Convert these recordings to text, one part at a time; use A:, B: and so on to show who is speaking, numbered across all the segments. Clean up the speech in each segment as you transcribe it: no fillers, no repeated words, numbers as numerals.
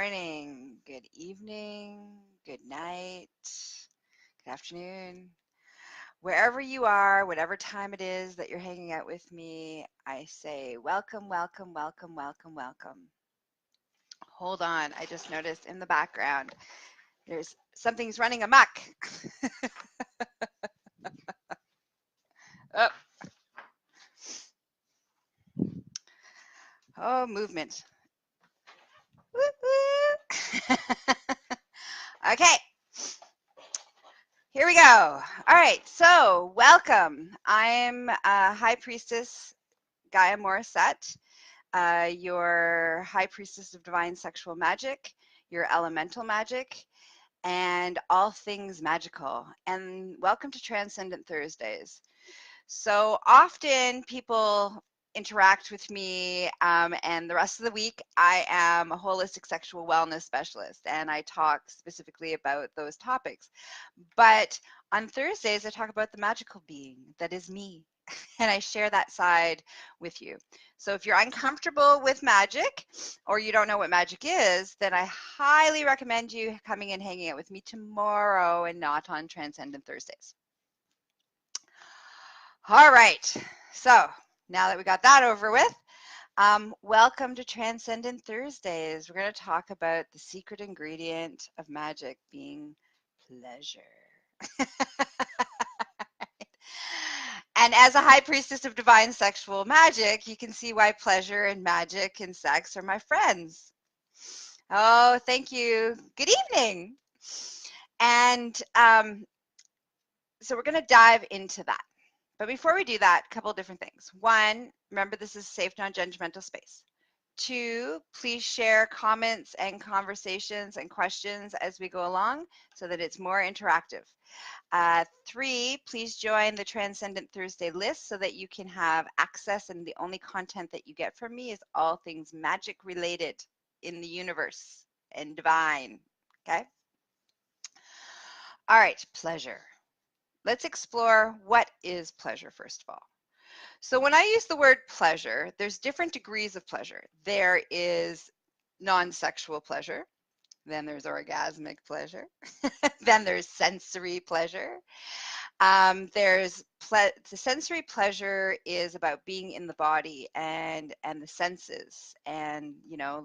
A: morning, good evening, good night, good afternoon. Wherever you are, whatever time it is that you're hanging out with me, I say welcome, welcome, welcome, welcome, welcome. Hold on, I just noticed in the background there's something's running amok. Oh, oh, movement. Woo, woo. Okay, here we go. All right, so welcome. I'm High Priestess Gaia Morrissette, your High Priestess of Divine Sexual Magic, your Elemental Magic, and all things magical. And welcome to Transcendent Thursdays. So often people interact with me, and the rest of the week I am a holistic sexual wellness specialist, and I talk specifically about those topics. But on Thursdays, I talk about the magical being that is me, and I share that side with you. So if you're uncomfortable with magic, or you don't know what magic is, then I highly recommend you coming and hanging out with me tomorrow and not on Transcendent Thursdays. All right, so now that we got that over with, welcome to Transcendent Thursdays. We're going to talk about the secret ingredient of magic being pleasure. And as a high priestess of divine sexual magic, you can see why pleasure and magic and sex are my friends. Oh, thank you. Good evening. And so we're going to dive into that. But before we do that, a couple of different things. One, remember this is a safe, non-judgmental space. Two, please share comments and conversations and questions as we go along so that it's more interactive. Three, please join the Transcendent Thursday list so that you can have access, and the only content that you get from me is all things magic related in the universe and divine, okay? All right, pleasure. Let's explore what is pleasure first of all. So when I use the word pleasure, there's different degrees of pleasure. There is non-sexual pleasure, then there's orgasmic pleasure, then there's sensory pleasure. The sensory pleasure is about being in the body and the senses, and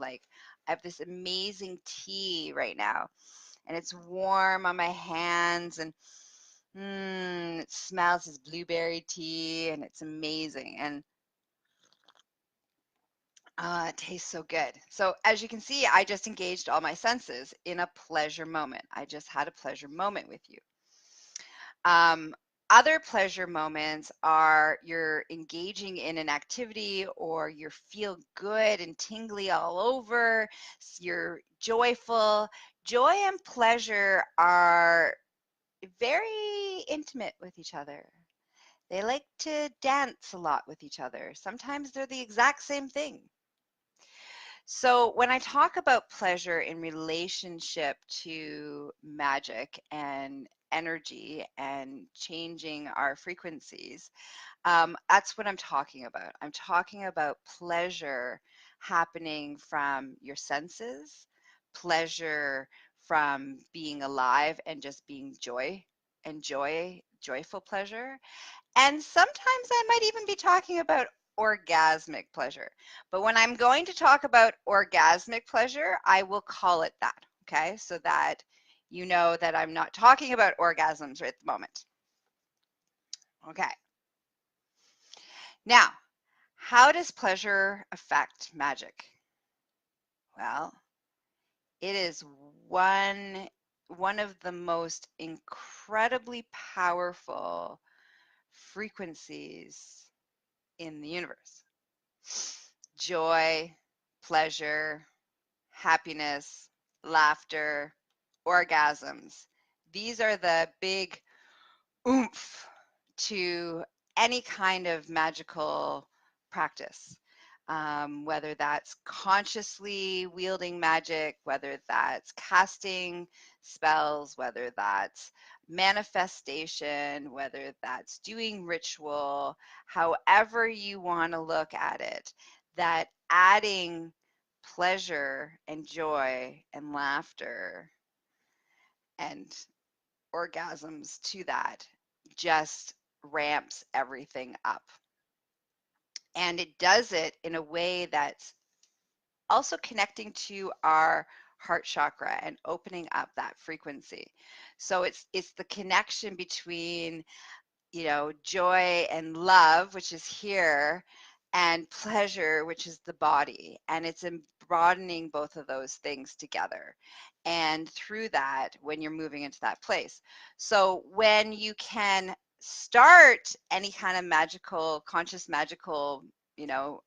A: like I have this amazing tea right now, and it's warm on my hands, and it smells as blueberry tea, and it's amazing, and it tastes so good. So as you can see, I just engaged all my senses in a pleasure moment. I just had a pleasure moment with you. Other pleasure moments are you're engaging in an activity, or you feel good and tingly all over, you're joyful. Joy and pleasure are very intimate with each other. They like to dance a lot with each other. Sometimes they're the exact same thing. So when I talk about pleasure in relationship to magic and energy and changing our frequencies, that's what I'm talking about. I'm talking about pleasure happening from your senses, pleasure from being alive and just being joyful pleasure. And sometimes I might even be talking about orgasmic pleasure. But when I'm going to talk about orgasmic pleasure, I will call it that, okay? So that you know that I'm not talking about orgasms right at the moment. Okay. Now, how does pleasure affect magic? Well, it is one of the most incredibly powerful frequencies in the universe. Joy, pleasure, happiness, laughter, orgasms. These are the big oomph to any kind of magical practice, whether that's consciously wielding magic, whether that's casting spells, whether that's manifestation, whether that's doing ritual, however you want to look at it, that adding pleasure and joy and laughter and orgasms to that just ramps everything up. And it does it in a way that's also connecting to our heart chakra and opening up that frequency. So it's the connection between, you know, joy and love, which is here, and pleasure, which is the body. And it's in broadening both of those things together. And through that, when you're moving into that place. So when you can start any kind of magical, conscious magical, you know,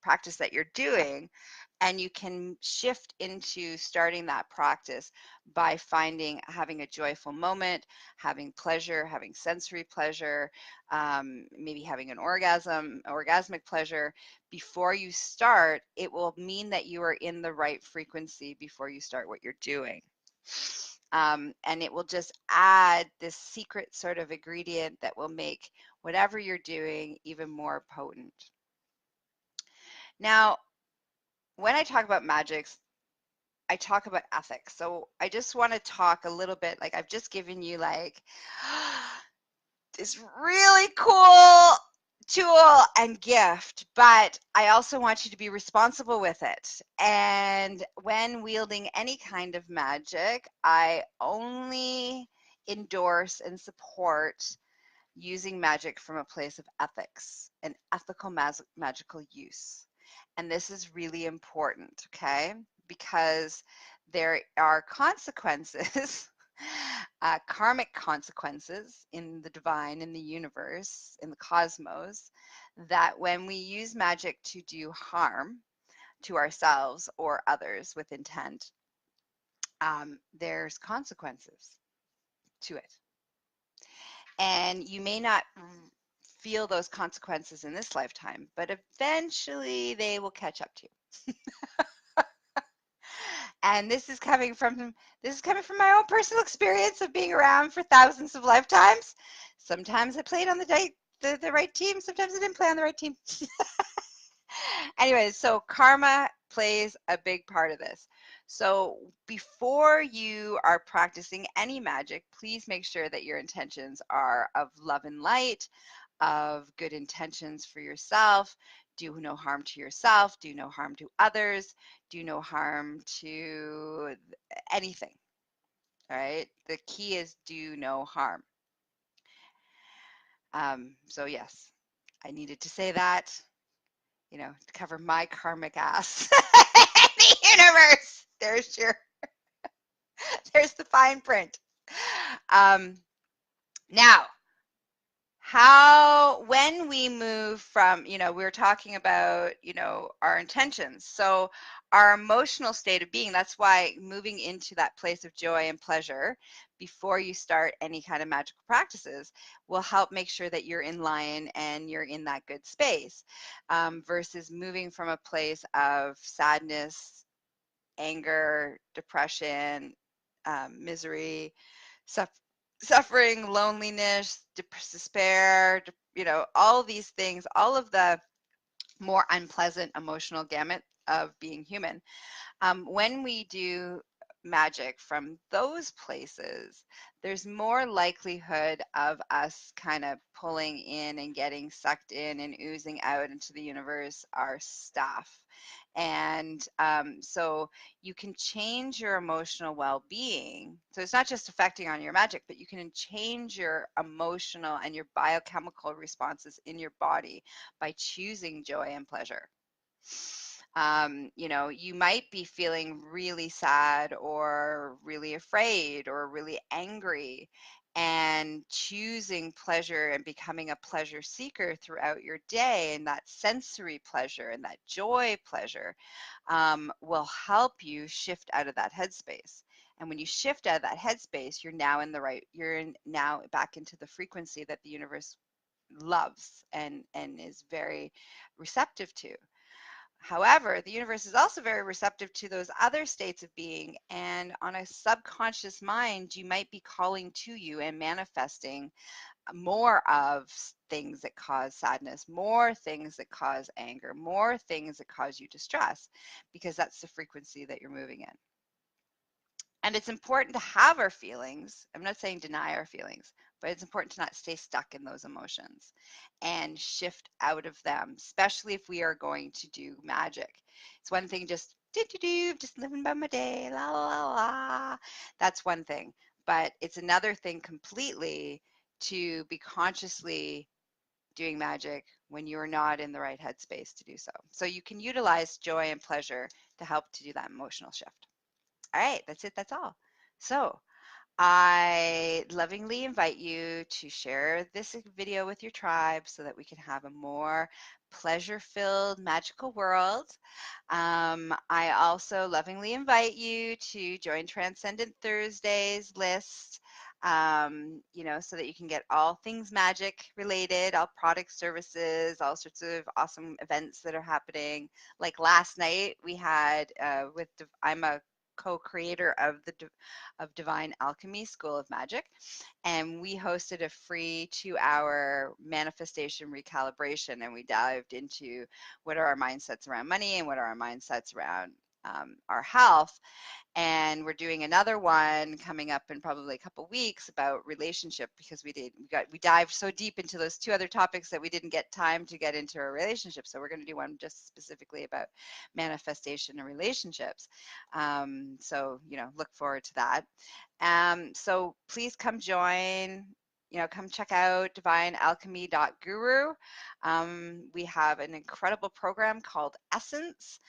A: practice that you're doing, and you can shift into starting that practice by having a joyful moment, having pleasure, having sensory pleasure, maybe having an orgasmic pleasure. Before you start, it will mean that you are in the right frequency before you start what you're doing. And it will just add this secret sort of ingredient that will make whatever you're doing even more potent. Now, when I talk about magics, I talk about ethics. So I just want to talk a little bit, like I've just given you like this really cool tool and gift, but I also want you to be responsible with it. And when wielding any kind of magic, I only endorse and support using magic from a place of ethics and ethical magical use. And this is really important, okay? Because there are consequences, karmic consequences in the divine, in the universe, in the cosmos, that when we use magic to do harm to ourselves or others with intent, there's consequences to it. And you may not feel those consequences in this lifetime, but eventually they will catch up to you. And this is coming from my own personal experience of being around for thousands of lifetimes. Sometimes I played on the right team, sometimes I didn't play on the right team. Anyways, so karma plays a big part of this. So before you are practicing any magic, please make sure that your intentions are of love and light, of good intentions for yourself. Do no harm to yourself, do no harm to others, do no harm to anything. All right. The key is do no harm. So yes, I needed to say that, you know, to cover my karmic ass. The universe. There's the fine print. Now, when we move from, you know, we were talking about, you know, our intentions. So our emotional state of being, that's why moving into that place of joy and pleasure before you start any kind of magical practices will help make sure that you're in line and you're in that good space, versus moving from a place of sadness, anger, depression, misery, suffering, loneliness, despair, you know, all these things, all of the more unpleasant emotional gamut of being human. When we do magic from those places, there's more likelihood of us kind of pulling in and getting sucked in and oozing out into the universe our stuff. And so you can change your emotional well-being. So it's not just affecting on your magic, but you can change your emotional and your biochemical responses in your body by choosing joy and pleasure. You know, you might be feeling really sad or really afraid or really angry, and choosing pleasure and becoming a pleasure seeker throughout your day, and that sensory pleasure and that joy pleasure will help you shift out of that headspace. And when you shift out of that headspace, you're now back into the frequency that the universe loves and is very receptive to. However, the universe is also very receptive to those other states of being, and on a subconscious mind, you might be calling to you and manifesting more of things that cause sadness, more things that cause anger, more things that cause you distress, because that's the frequency that you're moving in. And it's important to have our feelings. I'm not saying deny our feelings, but it's important to not stay stuck in those emotions and shift out of them, especially if we are going to do magic. It's one thing just just living by my day, la la la la. That's one thing. But it's another thing completely to be consciously doing magic when you're not in the right headspace to do so. So you can utilize joy and pleasure to help to do that emotional shift. All right, that's it. That's all. So I lovingly invite you to share this video with your tribe so that we can have a more pleasure-filled, magical world. I also lovingly invite you to join Transcendent Thursdays list, so that you can get all things magic related, all product services, all sorts of awesome events that are happening. Like last night, we had I'm a co-creator of Divine Alchemy School of Magic, and we hosted a free 2-hour manifestation recalibration, and we dived into what are our mindsets around money and what are our mindsets around our health. And we're doing another one coming up in probably a couple weeks about relationship, because we dived so deep into those 2 other topics that we didn't get time to get into a relationship. So we're going to do one just specifically about manifestation and relationships. So look forward to that. So please come join. Come check out divinealchemy.guru. We have an incredible program called Essence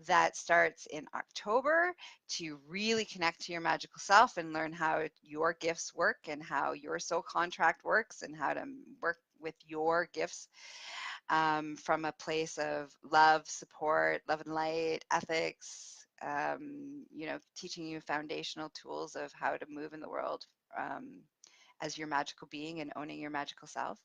A: that starts in October to really connect to your magical self and learn how your gifts work and how your soul contract works and how to work with your gifts from a place of love, support, love and light, ethics, teaching you foundational tools of how to move in the world as your magical being and owning your magical self.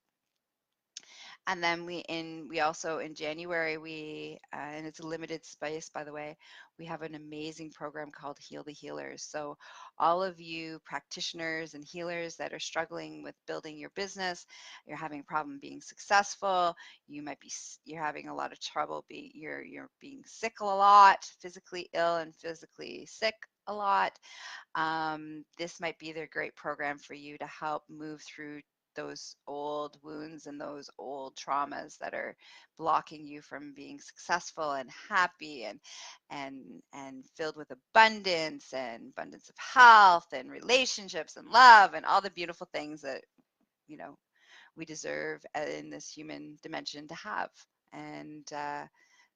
A: And then we also in January and it's a limited space, by the way, we have an amazing program called Heal the Healers. So all of you practitioners and healers that are struggling with building your business, you're having a problem being successful, you're having a lot of trouble you're being sick a lot, physically ill and physically sick a lot. This might be the great program for you to help move through those old wounds and those old traumas that are blocking you from being successful and happy and filled with abundance of health and relationships and love and all the beautiful things that we deserve in this human dimension to have. And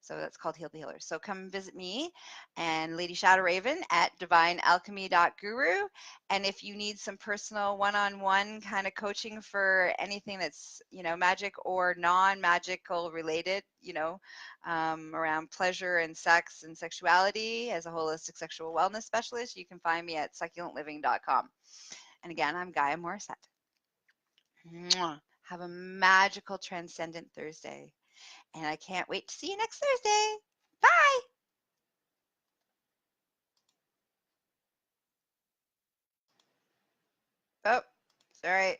A: so that's called Heal the Healer. So come visit me and Lady Shadow Raven at divinealchemy.guru. And if you need some personal one-on-one kind of coaching for anything that's, magic or non-magical related, around pleasure and sex and sexuality as a holistic sexual wellness specialist, you can find me at succulentliving.com. And again, I'm Gaia Morrissette. Mwah. Have a magical Transcendent Thursday. And I can't wait to see you next Thursday. Bye. Oh, sorry.